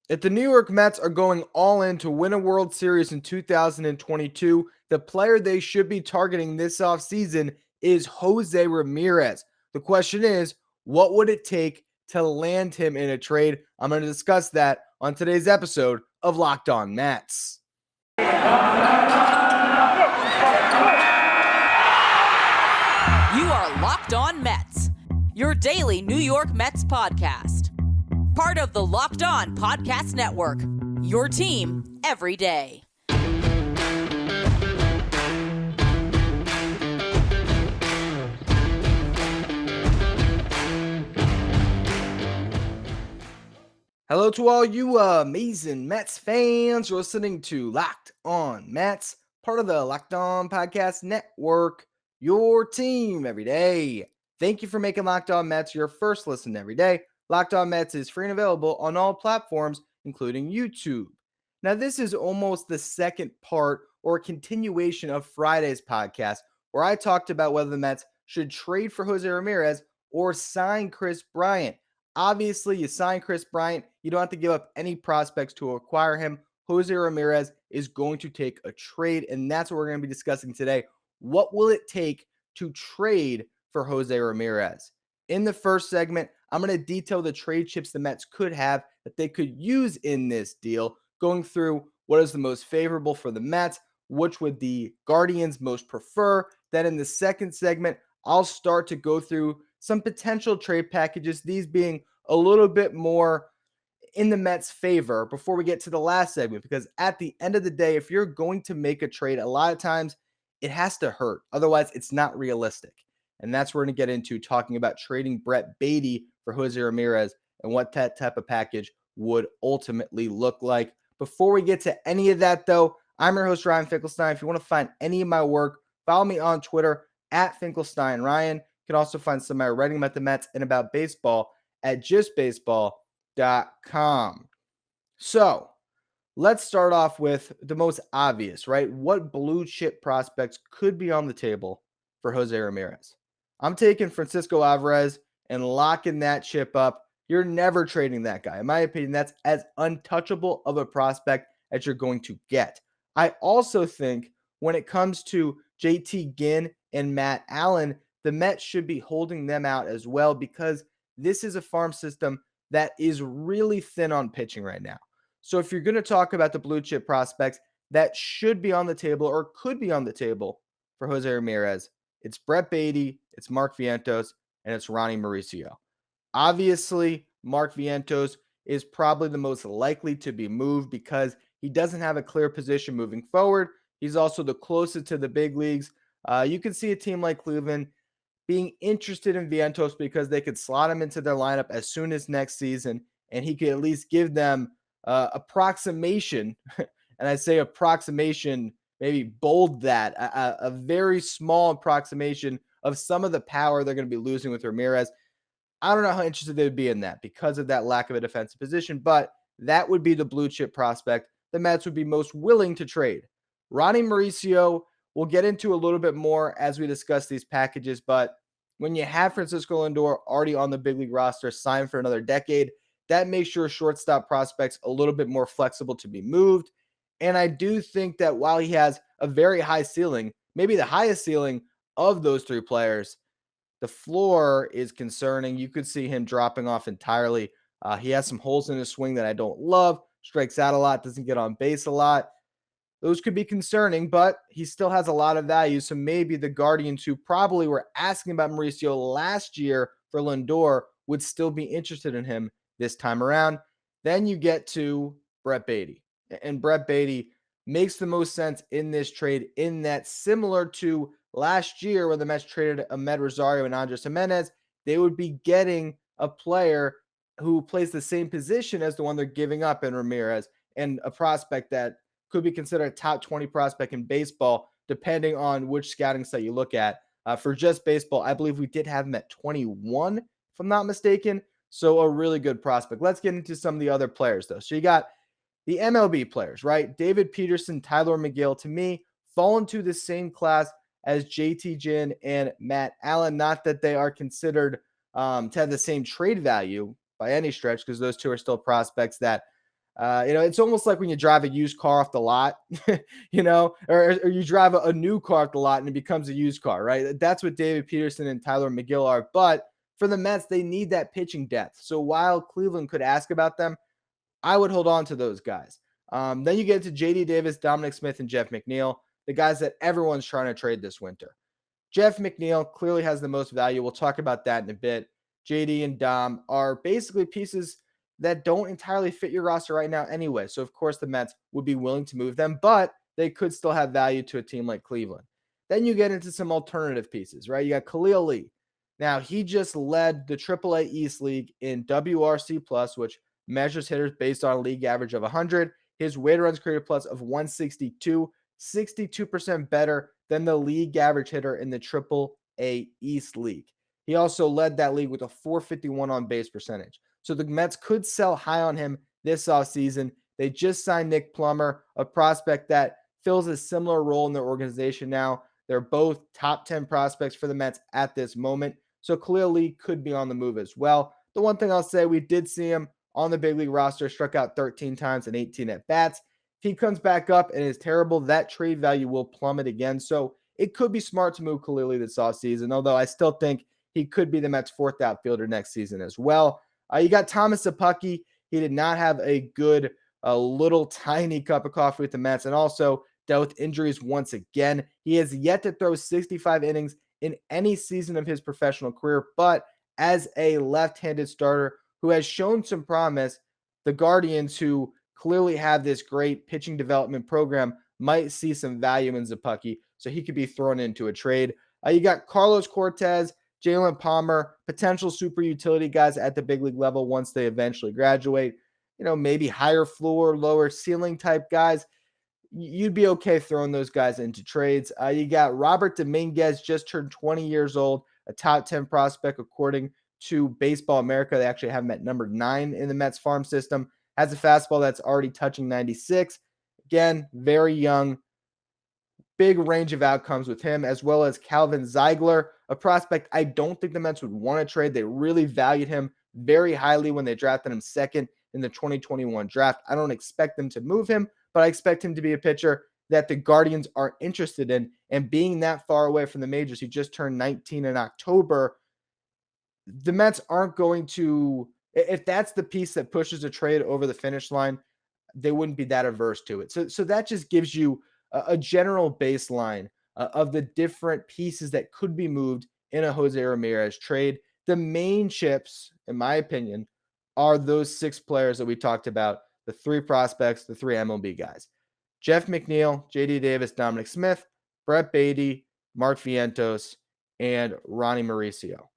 If the New York Mets are going all in to win a World Series in 2022, the player they should be targeting this offseason is Jose Ramirez. The question is, what would it take to land him in a trade? I'm going to discuss that on today's episode of Locked On Mets. You are Locked On Mets, your daily New York Mets podcast. Part of the Locked On Podcast Network, your team every day. Hello to all you amazing Mets fans. You're listening to Locked On Mets, part of the Locked On Podcast Network, your team every day. Thank you for making Locked On Mets your first listen every day. Locked On Mets is free and available on all platforms, including YouTube. Now, this is almost the second part or continuation of Friday's podcast, where I talked about whether the Mets should trade for Jose Ramirez or sign Kris Bryant. Obviously, you sign Kris Bryant, you don't have to give up any prospects to acquire him. Jose Ramirez is going to take a trade, and that's what we're going to be discussing today. What will it take to trade for Jose Ramirez? In the first segment, I'm going to detail the trade chips the Mets could have that they could use in this deal, going through what is the most favorable for the Mets, which would the Guardians most prefer. Then in the second segment, I'll start to go through some potential trade packages, these being a little bit more in the Mets' favor before we get to the last segment, because at the end of the day, if you're going to make a trade, a lot of times it has to hurt. Otherwise, it's not realistic. And that's what we're going to get into, talking about trading Brett Baty for Jose Ramirez and what that type of package would ultimately look like. Before we get to any of that, though, I'm your host, Ryan Finkelstein. If you want to find any of my work, follow me on Twitter at FinkelsteinRyan. You can also find some of my writing about the Mets and about baseball at justbaseball.com. So let's start off with the most obvious, right? What blue chip prospects could be on the table for Jose Ramirez? I'm taking Francisco Alvarez and locking that chip up. You're never trading that guy. In my opinion, that's as untouchable of a prospect as you're going to get. I also think when it comes to JT Ginn and Matt Allen, the Mets should be holding them out as well, because this is a farm system that is really thin on pitching right now. So if you're going to talk about the blue chip prospects that should be on the table or could be on the table for Jose Ramirez, it's Brett Baty, it's Mark Vientos, and it's Ronny Mauricio. Obviously, Mark Vientos is probably the most likely to be moved because he doesn't have a clear position moving forward. He's also the closest to the big leagues. You can see a team like Cleveland being interested in Vientos because they could slot him into their lineup as soon as next season, and he could at least give them approximation, and I say approximation, maybe bold that, a very small approximation of some of the power they're going to be losing with Ramirez. I don't know how interested they would be in that because of that lack of a defensive position, but that would be the blue chip prospect the Mets would be most willing to trade. Ronny Mauricio, we'll get into a little bit more as we discuss these packages, but when you have Francisco Lindor already on the big league roster, signed for another decade, that makes your shortstop prospects a little bit more flexible to be moved. And I do think that while he has a very high ceiling, maybe the highest ceiling of those three players, the floor is concerning. You could see him dropping off entirely. He has some holes in his swing that I don't love, strikes out a lot, doesn't get on base a lot. Those could be concerning, but he still has a lot of value. So maybe the Guardians, who probably were asking about Mauricio last year for Lindor, would still be interested in him this time around. Then you get to Brett Baty. And Brett Baty makes the most sense in this trade, in that, similar to last year when the Mets traded Ahmed Rosario and Andres Jimenez, they would be getting a player who plays the same position as the one they're giving up in Ramirez, and a prospect that could be considered a top 20 prospect in baseball, depending on which scouting site you look at. For just baseball, I believe we did have him at 21, if I'm not mistaken. So a really good prospect. Let's get into some of the other players, though. So you got the MLB players, right? David Peterson, Tyler McGill, to me, fall into the same class as JT Ginn and Matt Allen. Not that they are considered to have the same trade value by any stretch, because those two are still prospects that It's almost like when you drive a used car off the lot, or you drive a new car off the lot and it becomes a used car, right? That's what David Peterson and Tyler McGill are. But for the Mets, they need that pitching depth. So while Cleveland could ask about them, I would hold on to those guys. Then you get to JD Davis, Dominic Smith, and Jeff McNeil, the guys that everyone's trying to trade this winter. Jeff McNeil clearly has the most value. We'll talk about that in a bit. JD and Dom are basically pieces that don't entirely fit your roster right now anyway. So, of course, the Mets would be willing to move them, but they could still have value to a team like Cleveland. Then you get into some alternative pieces, right? You got Khalil Lee. Now, he just led the AAA East League in WRC+, which measures hitters based on a league average of 100. His weighted runs created plus of 162, 62% better than the league average hitter in the AAA East League. He also led that league with a 451 on base percentage. So the Mets could sell high on him this offseason. They just signed Nick Plummer, a prospect that fills a similar role in their organization now. They're both top 10 prospects for the Mets at this moment. So Khalil Lee could be on the move as well. The one thing I'll say, we did see him on the big league roster, struck out 13 times and 18 at-bats. If he comes back up and is terrible, that trade value will plummet again. So it could be smart to move Khalil Lee this offseason, although I still think he could be the Mets' fourth outfielder next season as well. You got Thomas Szapucki. He did not have a good, little tiny cup of coffee with the Mets, and also dealt with injuries once again. He has yet to throw 65 innings in any season of his professional career, but as a left-handed starter who has shown some promise, the Guardians, who clearly have this great pitching development program, might see some value in Szapucki, so he could be thrown into a trade. You got Carlos Cortez, Jalen Palmer, potential super utility guys at the big league level once they eventually graduate. Maybe higher floor, lower ceiling type guys. You'd be okay throwing those guys into trades. You got Robert Dominguez, just turned 20 years old, a top 10 prospect according to Baseball America. They actually have him at number 9 in the Mets farm system. Has a fastball that's already touching 96. Again, very young. Big range of outcomes with him, as well as Calvin Ziegler, a prospect I don't think the Mets would want to trade. They really valued him very highly when they drafted him second in the 2021 draft. I don't expect them to move him, but I expect him to be a pitcher that the Guardians are interested in. And being that far away from the majors, he just turned 19 in October, the Mets aren't going to, if that's the piece that pushes a trade over the finish line, they wouldn't be that averse to it. So that just gives you a general baseline of the different pieces that could be moved in a Jose Ramirez trade. The main chips, in my opinion, are those 6 players that we talked about, the 3 prospects, the 3 MLB guys. Jeff McNeil, JD Davis, Dominic Smith, Brett Baty, Mark Vientos, and Ronny Mauricio.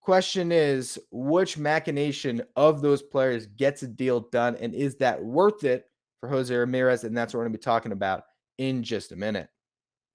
Question is, which machination of those players gets a deal done, and is that worth it for Jose Ramirez? And that's what we're going to be talking about in just a minute.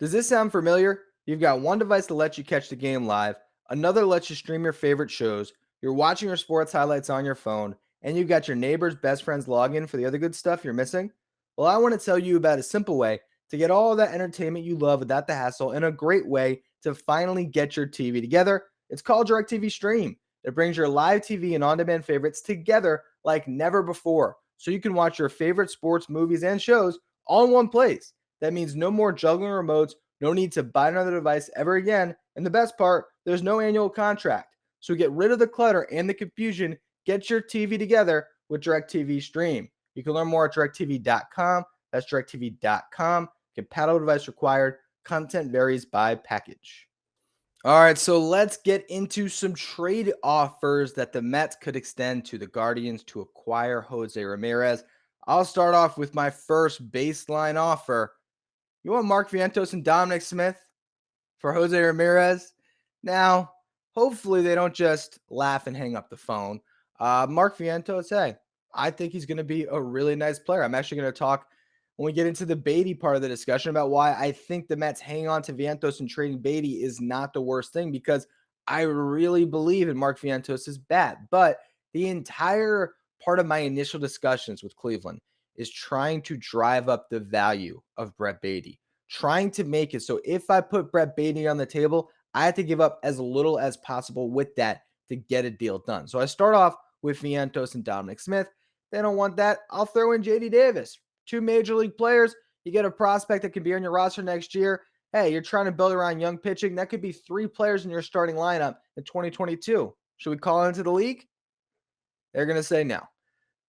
Does this sound familiar? You've got one device to let you catch the game live, another lets you stream your favorite shows, you're watching your sports highlights on your phone, and you've got your neighbor's best friend's login for the other good stuff you're missing? Well, I want to tell you about a simple way to get all of that entertainment you love without the hassle, and a great way to finally get your TV together. It's called DirecTV Stream. It brings your live TV and on-demand favorites together like never before, so you can watch your favorite sports, movies, and shows all in one place. That means no more juggling remotes, no need to buy another device ever again, and the best part, there's no annual contract. So get rid of the clutter and the confusion. Get your TV together with DirecTV Stream. You can learn more at directtv.com. That's directtv.com. Compatible device required. Content varies by package. All right, so let's get into some trade offers that the Mets could extend to the Guardians to acquire Jose Ramirez. I'll start off with my first baseline offer. You want Mark Vientos and Dominic Smith for Jose Ramirez? Now, hopefully they don't just laugh and hang up the phone. Mark Vientos, hey, I think he's going to be a really nice player. I'm actually going to talk when we get into the Baty part of the discussion about why I think the Mets hanging on to Vientos and trading Baty is not the worst thing, because I really believe in Mark Vientos' bat. But the entire part of my initial discussions with Cleveland is trying to drive up the value of Brett Baty, trying to make it so if I put Brett Baty on the table, I have to give up as little as possible with that to get a deal done. So I start off with Vientos and Dominic Smith. They don't want that. I'll throw in JD Davis. 2 major league players. You get a prospect that can be on your roster next year. Hey, you're trying to build around young pitching. That could be 3 players in your starting lineup in 2022. Should we call into the league? They're going to say no.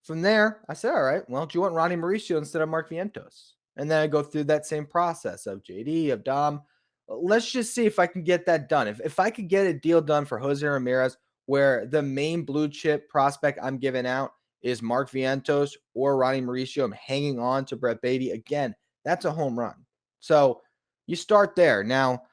From there, I said, all right, well, do you want Ronny Mauricio instead of Mark Vientos? And then I go through that same process of JD, of Dom. Let's just see if I can get that done. If I could get a deal done for Jose Ramirez where the main blue chip prospect I'm giving out is Mark Vientos or Ronny Mauricio, I'm hanging on to Brett Baty. Again, that's a home run. So you start there. Now,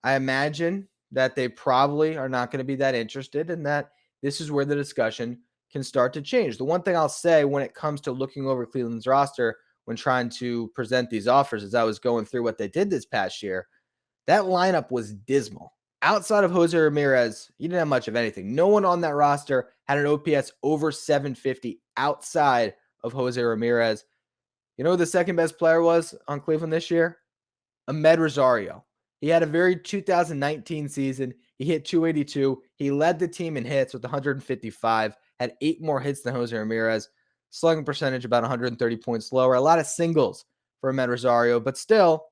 I imagine that they probably are not going to be that interested, and that this is where the discussion can start to change. The one thing I'll say when it comes to looking over Cleveland's roster when trying to present these offers, as I was going through what they did this past year, that lineup was dismal. Outside of Jose Ramirez, you didn't have much of anything. No one on that roster had an OPS over 750 outside of Jose Ramirez. You know who the second best player was on Cleveland this year? Amed Rosario. He had a very 2019 season. He hit 282. He led the team in hits with 155, had 8 more hits than Jose Ramirez. Slugging percentage about 130 points lower. A lot of singles for Amed Rosario, but still,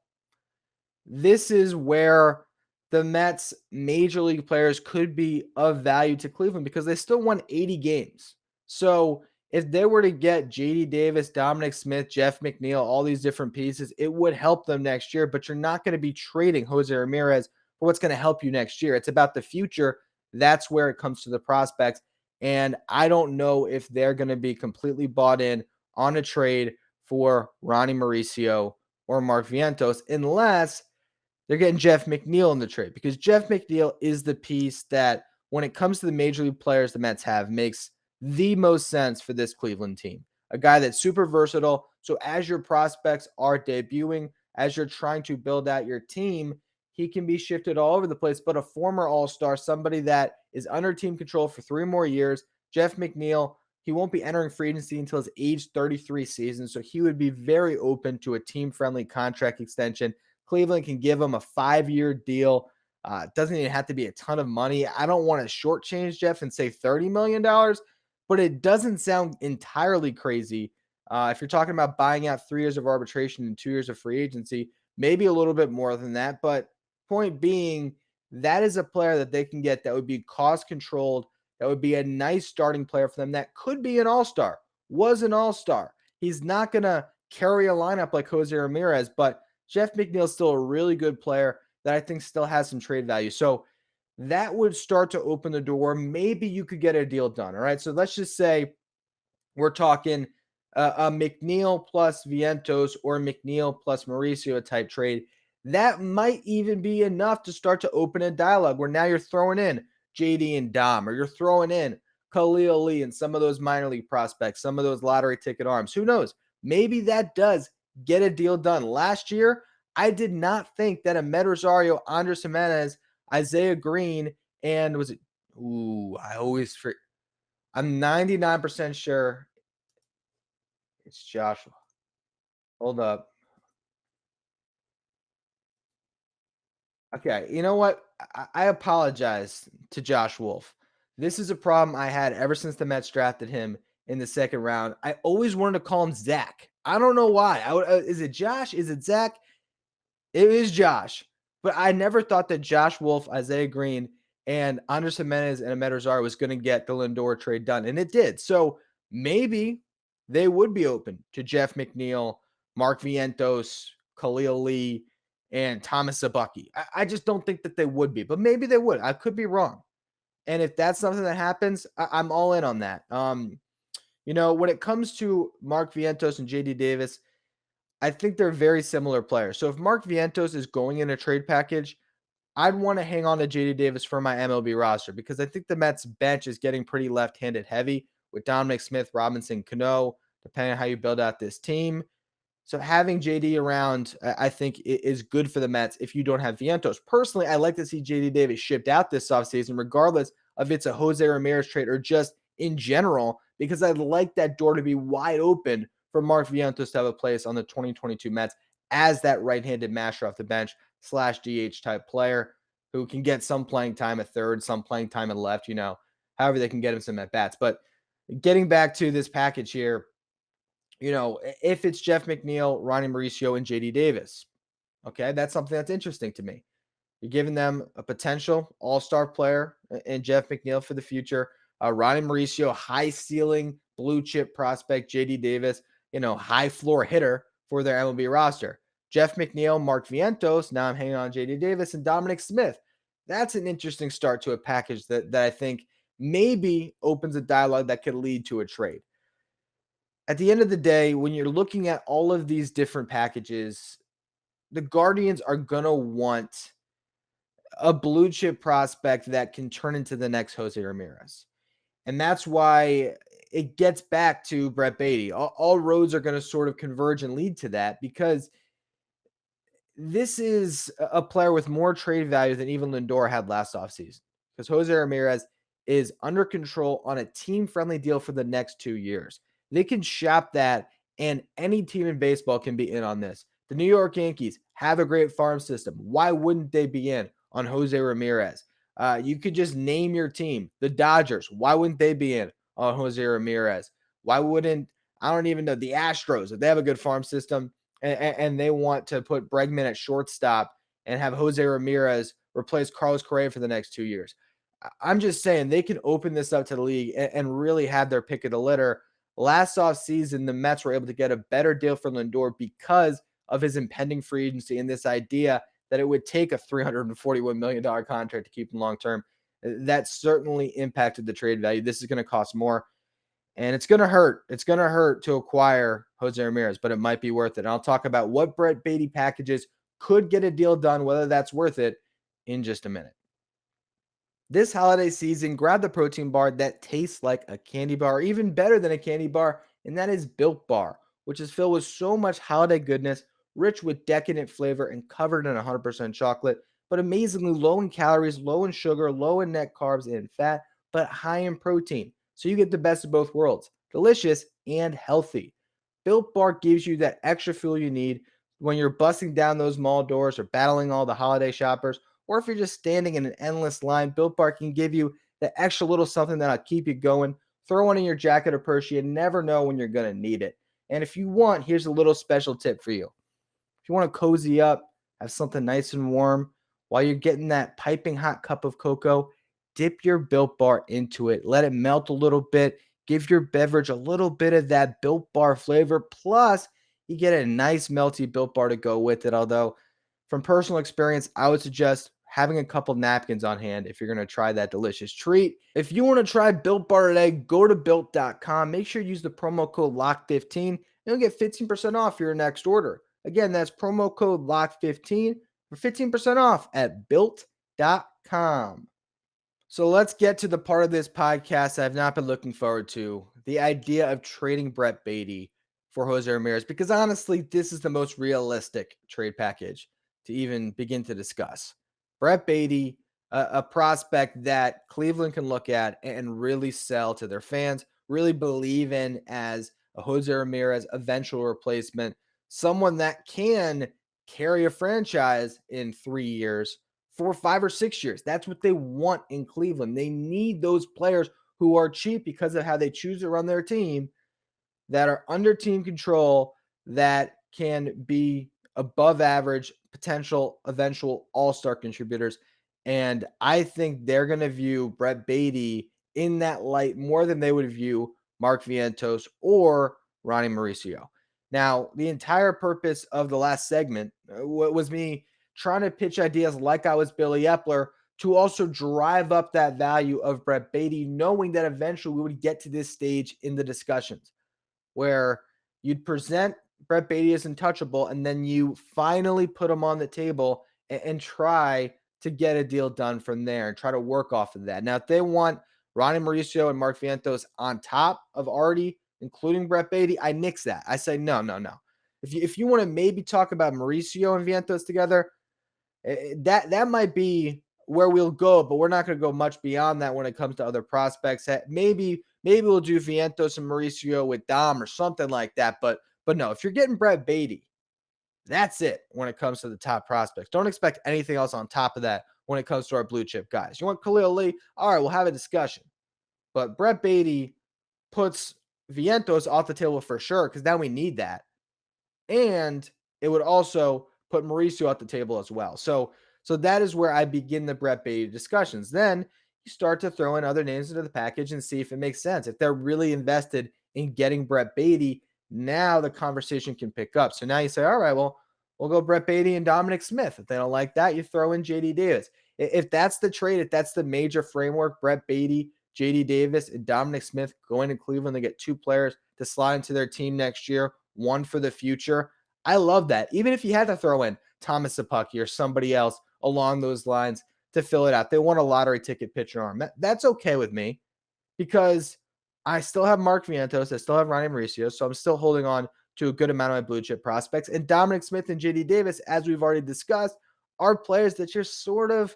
this is where the Mets major league players could be of value to Cleveland because they still won 80 games. So if they were to get JD Davis, Dominic Smith, Jeff McNeil, all these different pieces, it would help them next year, but you're not going to be trading Jose Ramirez for what's going to help you next year. It's about the future. That's where it comes to the prospects. And I don't know if they're going to be completely bought in on a trade for Ronny Mauricio or Mark Vientos unless they're getting Jeff McNeil in the trade, because Jeff McNeil is the piece that, when it comes to the major league players the Mets have, makes the most sense for this Cleveland team. A guy that's super versatile. So as your prospects are debuting, as you're trying to build out your team, he can be shifted all over the place, but a former all-star, somebody that is under team control for 3 more years. Jeff McNeil, he won't be entering free agency until his age 33 season, so he would be very open to a team-friendly contract extension. Cleveland can give him a 5-year deal. Doesn't even have to be a ton of money. I don't want to shortchange Jeff and say $30 million, but it doesn't sound entirely crazy. If you're talking about buying out 3 years of arbitration and 2 years of free agency, maybe a little bit more than that. But point being, that is a player that they can get that would be cost controlled. That would be a nice starting player for them. That could be an all-star, was an all-star. He's not going to carry a lineup like Jose Ramirez, but Jeff McNeil is still a really good player that I think still has some trade value. So that would start to open the door. Maybe you could get a deal done. All right. So let's just say we're talking a McNeil plus Vientos or McNeil plus Mauricio type trade. That might even be enough to start to open a dialogue where now you're throwing in JD and Dom, or you're throwing in Khalil Lee and some of those minor league prospects, some of those lottery ticket arms. Who knows? Maybe that does get a deal done. Last year, I did not think that Amed Rosario, Andres Jimenez, Isaiah Green, and was it? I'm 99% sure it's Joshua. Hold up. Okay, you know what? I apologize to Josh Wolf. This is a problem I had ever since the Mets drafted him in the 2nd round. I always wanted to call him Zach. I don't know why. Is it Josh? Is it Zach? It is Josh. But I never thought that Josh Wolf, Isaiah Green, and Andres Jimenez and Amed Rosario was going to get the Lindor trade done. And it did. So maybe they would be open to Jeff McNeil, Mark Vientos, Khalil Lee, and Thomas Sabucky. I just don't think that they would be. But maybe they would. I could be wrong. And if that's something that happens, I'm all in on that. When it comes to Mark Vientos and JD Davis, I think they're very similar players. So if Mark Vientos is going in a trade package, I'd want to hang on to JD Davis for my MLB roster, because I think the Mets bench is getting pretty left-handed heavy with Dominic Smith, Robinson, Cano, depending on how you build out this team. So having JD around, I think, is good for the Mets if you don't have Vientos. Personally, I like to see JD Davis shipped out this offseason, regardless of if it's a Jose Ramirez trade or just in general, because I'd like that door to be wide open for Mark Vientos to have a place on the 2022 Mets as that right-handed masher off the bench / DH type player who can get some playing time at third, some playing time at left, however they can get him some at-bats. But getting back to this package here, if it's Jeff McNeil, Ronny Mauricio, and JD Davis, okay, that's something that's interesting to me. You're giving them a potential all-star player in Jeff McNeil for the future. Ronny Mauricio, high ceiling, blue chip prospect. JD Davis, high floor hitter for their MLB roster. Jeff McNeil, Mark Vientos. Now I'm hanging on JD Davis and Dominic Smith. That's an interesting start to a package that I think maybe opens a dialogue that could lead to a trade. At the end of the day, when you're looking at all of these different packages, the Guardians are going to want a blue chip prospect that can turn into the next Jose Ramirez. And that's why it gets back to Brett Baty. All roads are going to sort of converge and lead to that, because this is a player with more trade value than even Lindor had last offseason, because Jose Ramirez is under control on a team-friendly deal for the next 2 years. They can shop that, and any team in baseball can be in on this. The New York Yankees have a great farm system. Why wouldn't they be in on Jose Ramirez? You could just name your team. The Dodgers, why wouldn't they be in on Jose Ramirez? Why wouldn't, I don't even know, the Astros, if they have a good farm system and they want to put Bregman at shortstop and have Jose Ramirez replace Carlos Correa for the next 2 years. I'm just saying they can open this up to the league and really have their pick of the litter. Last offseason, the Mets were able to get a better deal for Lindor because of his impending free agency and this idea that it would take a $341 million contract to keep him long-term. That certainly impacted the trade value. This is going to cost more, and it's going to hurt. It's going to hurt to acquire Jose Ramirez, but it might be worth it. And I'll talk about what Brett Baty packages could get a deal done, whether that's worth it, in just a minute. This holiday season, grab the protein bar that tastes like a candy bar, or even better than a candy bar, and that is Built Bar, which is filled with so much holiday goodness, rich with decadent flavor and covered in 100% chocolate, but amazingly low in calories, low in sugar, low in net carbs and fat, but high in protein. So you get the best of both worlds, delicious and healthy. Built Bar gives you that extra fuel you need when you're busting down those mall doors or battling all the holiday shoppers, or if you're just standing in an endless line. Built Bar can give you the extra little something that'll keep you going. Throw one in your jacket or purse. You never know when you're going to need it. And if you want, here's a little special tip for you. If you want to cozy up, have something nice and warm while you're getting that piping hot cup of cocoa, dip your Built Bar into it. Let it melt a little bit. Give your beverage a little bit of that Built Bar flavor. Plus, you get a nice melty Built Bar to go with it. Although, from personal experience, I would suggest having a couple napkins on hand if you're going to try that delicious treat. If you want to try Built Bar today, go to Built.com. Make sure you use the promo code LOCK15, and you'll get 15% off your next order. Again, that's promo code LOCK15 for 15% off at Built.com. So let's get to the part of this podcast I've not been looking forward to, the idea of trading Brett Baty for Jose Ramirez, because honestly, this is the most realistic trade package to even begin to discuss. Brett Baty, a prospect that Cleveland can look at and really sell to their fans, really believe in as a Jose Ramirez eventual replacement, someone that can carry a franchise in 3 years, 4, 5, or 6 years. That's what they want in Cleveland. They need those players who are cheap because of how they choose to run their team, that are under team control, that can be above average, potential eventual all-star contributors. And I think they're going to view Brett Baty in that light more than they would view Mark Vientos or Ronny Mauricio. Now, the entire purpose of the last segment was me trying to pitch ideas like I was Billy Epler to also drive up that value of Brett Baty, knowing that eventually we would get to this stage in the discussions where you'd present Brett Baty as untouchable, and then you finally put him on the table and try to get a deal done from there and try to work off of that. Now, if they want Ronny Mauricio and Mark Vientos on top of already including Brett Baty, I nix that. I say, no. If you want to maybe talk about Mauricio and Vientos together, that might be where we'll go, but we're not going to go much beyond that when it comes to other prospects. Maybe we'll do Vientos and Mauricio with Dom or something like that. But no, if you're getting Brett Baty, that's it when it comes to the top prospects. Don't expect anything else on top of that when it comes to our blue chip guys. You want Khalil Lee? All right, we'll have a discussion. But Brett Baty, puts Vientos off the table for sure, because now we need that. And it would also put Mauricio at the table as well. So that is where I begin the Brett Baty discussions. Then you start to throw in other names into the package and see if it makes sense. If they're really invested in getting Brett Baty, now the conversation can pick up. So now you say, all right, well, we'll go Brett Baty and Dominic Smith. If they don't like that, you throw in JD Davis. If that's the trade, if that's the major framework, Brett Baty, JD Davis, and Dominic Smith going to Cleveland, they get 2 players to slide into their team next year, one for the future. I love that. Even if you had to throw in Thomas Sapucki or somebody else along those lines to fill it out, they want a lottery ticket pitcher arm. That's okay with me, because I still have Mark Vientos. I still have Ronny Mauricio. So I'm still holding on to a good amount of my blue chip prospects. And Dominic Smith and JD Davis, as we've already discussed, are players that you're sort of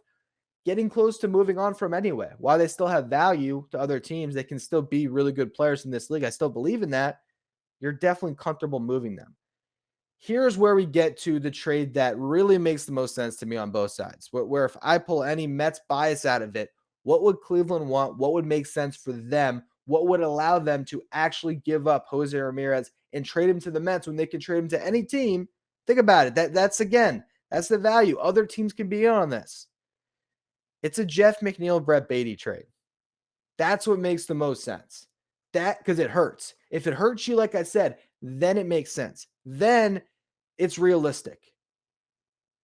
getting close to moving on from anyway. While they still have value to other teams, they can still be really good players in this league. I still believe in that. You're definitely comfortable moving them. Here's where we get to the trade that really makes the most sense to me on both sides, where if I pull any Mets bias out of it, what would Cleveland want? What would make sense for them? What would allow them to actually give up Jose Ramirez and trade him to the Mets when they can trade him to any team? Think about it. That's the value. Other teams can be in on this. It's a Jeff McNeil, Brett Baty trade. That's what makes the most sense. Because it hurts. If it hurts you, like I said, then it makes sense. Then it's realistic.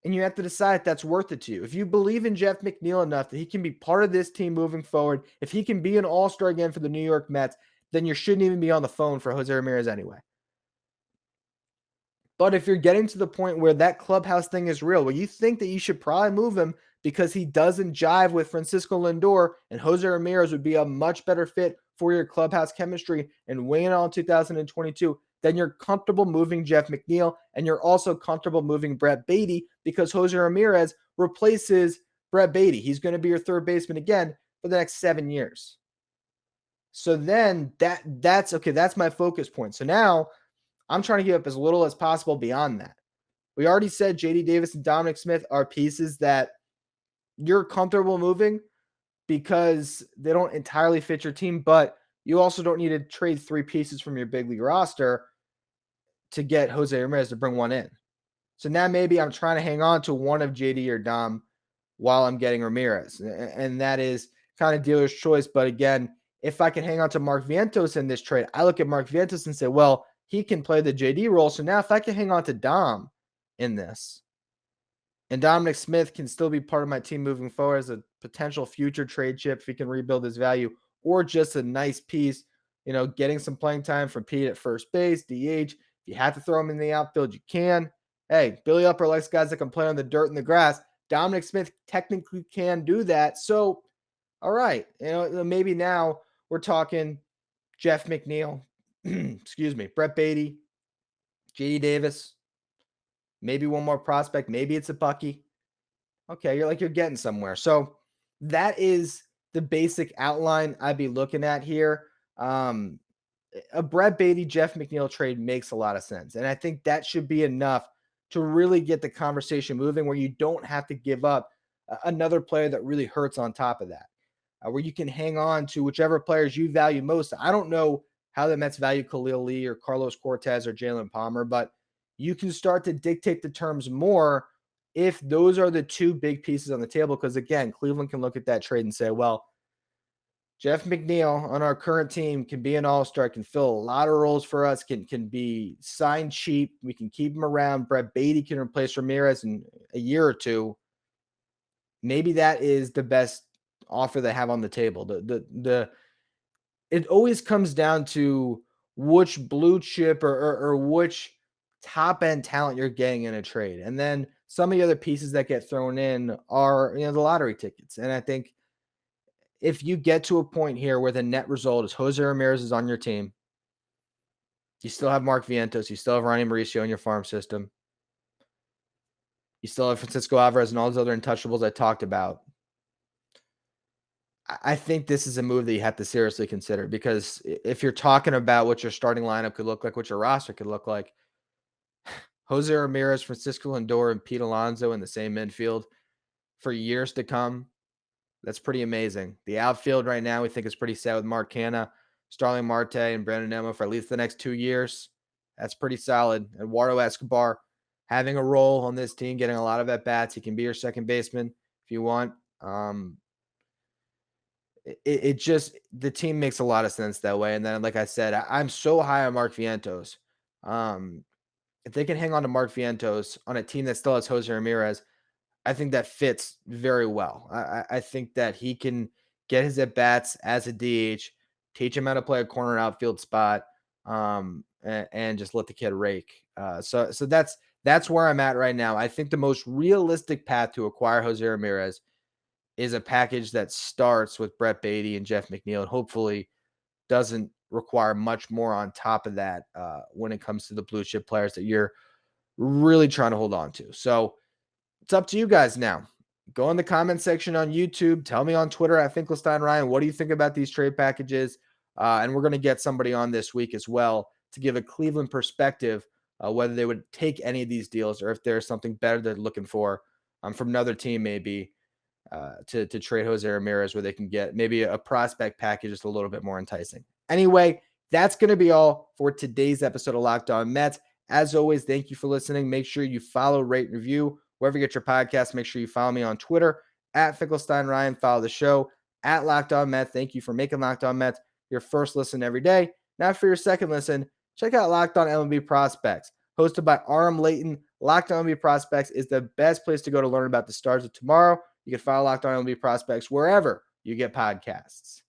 And you have to decide if that's worth it to you. If you believe in Jeff McNeil enough that he can be part of this team moving forward, if he can be an all-star again for the New York Mets, then you shouldn't even be on the phone for Jose Ramirez anyway. But if you're getting to the point where that clubhouse thing is real, where you think that you should probably move him because he doesn't jive with Francisco Lindor, and Jose Ramirez would be a much better fit for your clubhouse chemistry and weighing on 2022, then you're comfortable moving Jeff McNeil, and you're also comfortable moving Brett Baty, because Jose Ramirez replaces Brett Baty. He's going to be your third baseman again for the next 7 years. So then that's okay. That's my focus point. So now I'm trying to give up as little as possible beyond that. We already said JD Davis and Dominic Smith are pieces that you're comfortable moving because they don't entirely fit your team, but you also don't need to trade 3 pieces from your big league roster to get Jose Ramirez to bring one in. So now maybe I'm trying to hang on to one of JD or Dom while I'm getting Ramirez. And that is kind of dealer's choice. But again, if I can hang on to Mark Vientos in this trade, I look at Mark Vientos and say, well, he can play the JD role. So now if I can hang on to Dom in this, and Dominic Smith can still be part of my team moving forward as a potential future trade chip if he can rebuild his value, or just a nice piece, getting some playing time from Pete at first base, DH. If you have to throw him in the outfield, you can. Hey, Billy Upper likes guys that can play on the dirt and the grass. Dominic Smith technically can do that. So, all right, maybe now we're talking Jeff McNeil, Brett Baty, JD Davis, maybe one more prospect. Maybe it's a Bucky. Okay, you're getting somewhere. So that is the basic outline I'd be looking at here. A Brett Baty, Jeff McNeil trade makes a lot of sense. And I think that should be enough to really get the conversation moving, where you don't have to give up another player that really hurts on top of that, where you can hang on to whichever players you value most. I don't know how the Mets value Khalil Lee or Carlos Cortez or Jalen Palmer, but you can start to dictate the terms more if those are the 2 big pieces on the table. Because again, Cleveland can look at that trade and say, well, Jeff McNeil on our current team can be an all-star, can fill a lot of roles for us, can be signed cheap. We can keep him around. Brett Baty can replace Ramirez in a year or 2. Maybe that is the best offer they have on the table. It always comes down to which blue chip or which top-end talent you're getting in a trade. And then some of the other pieces that get thrown in are, the lottery tickets. And I think if you get to a point here where the net result is Jose Ramirez is on your team, you still have Mark Vientos, you still have Ronny Mauricio in your farm system, you still have Francisco Alvarez and all those other untouchables I talked about, I think this is a move that you have to seriously consider, because if you're talking about what your starting lineup could look like, what your roster could look like, Jose Ramirez, Francisco Lindor, and Pete Alonso in the same infield for years to come, that's pretty amazing. The outfield right now we think is pretty set with Mark Canha. Starling Marte and Brandon Nimmo for at least the next 2 years. That's pretty solid. Eduardo Escobar having a role on this team, getting a lot of at-bats. He can be your second baseman if you want. It just, the team makes a lot of sense that way. And then, like I said, I'm so high on Mark Vientos. If they can hang on to Mark Vientos on a team that still has José Ramírez, I think that fits very well. I think that he can get his at-bats as a DH, teach him how to play a corner outfield spot, and just let the kid rake. So that's where I'm at right now. I think the most realistic path to acquire José Ramírez is a package that starts with Brett Baty and Jeff McNeil, and hopefully doesn't require much more on top of that when it comes to the blue chip players that you're really trying to hold on to. So it's up to you guys now. Go in the comment section on YouTube. Tell me on Twitter at Finkelstein Ryan, what do you think about these trade packages? And we're going to get somebody on this week as well to give a Cleveland perspective, whether they would take any of these deals or if there's something better they're looking for from another team maybe to trade José Ramírez, where they can get maybe a prospect package just a little bit more enticing. Anyway, that's going to be all for today's episode of Locked On Mets. As always, thank you for listening. Make sure you follow, rate, and review wherever you get your podcast. Make sure you follow me on Twitter at Finkelstein Ryan. Follow the show at Locked On Mets. Thank you for making Locked On Mets your first listen every day. Now for your second listen, check out Locked On MLB Prospects. Hosted by RM Layton, Locked On MLB Prospects is the best place to go to learn about the stars of tomorrow. You can follow Locked On MLB Prospects wherever you get podcasts.